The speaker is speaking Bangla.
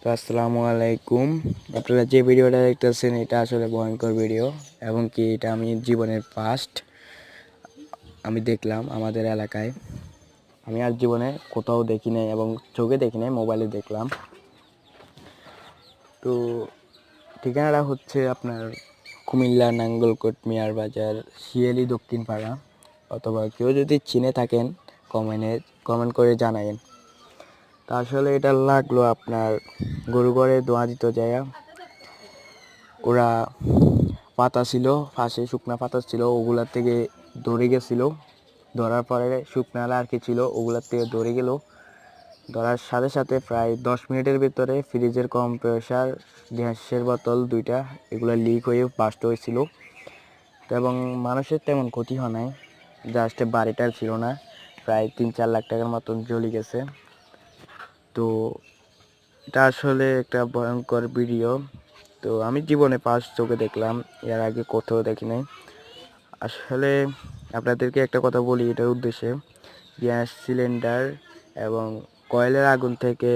তো আসসালামু আলাইকুম। আপনারা যে ভিডিওটা দেখতেছেন এটা আসলে ভয়ঙ্কর ভিডিও এবং কি এটা আমি জীবনের ফার্স্ট আমি দেখলাম আমাদের এলাকায়। আমি আর জীবনে কোথাও দেখি নাই এবং চোখে দেখি নাই, মোবাইলে দেখলাম। তো ঠিকানাটা হচ্ছে আপনার কুমিল্লা নাঙ্গলকোট মিয়ার বাজার শিয়ালি দক্ষিণ পাড়া, অথবা কেউ যদি চিনে থাকেন কমেন্ট করে জানাবেন। তা আসলে এটা লাগলো আপনার গরু ঘরে দোয়া দিত যায়। ওরা পাতা ছিল, পাশে শুকনা পাতা ছিল, ওগুলার থেকে ধরে গেছিল। ধরার পরে শুকনালা আর কি ছিল, ওগুলার থেকে ধরে গেল। ধরার সাথে সাথে প্রায় 10 মিনিটের ভিতরে ফ্রিজের কম্প্রেসার, গ্যাসের বোতল দুইটা এগুলো লিক হয়ে বাস্ট হয়েছিল। এবং মানুষের তেমন ক্ষতি হয় নাই, জাস্ট বাড়িটার ছিল না, প্রায় 3-4 লাখ টাকার মতন জ্বলে গেছে। তো এটা আসলে একটা ভয়ঙ্কর ভিডিও। তো আমি জীবনে ফার্স্ট চোখে দেখলাম, এর আগে কোথাও দেখি নাই। আসলে আপনাদেরকে একটা কথা বলি এটার উদ্দেশ্যে, গ্যাস সিলিন্ডার এবং কয়লার আগুন থেকে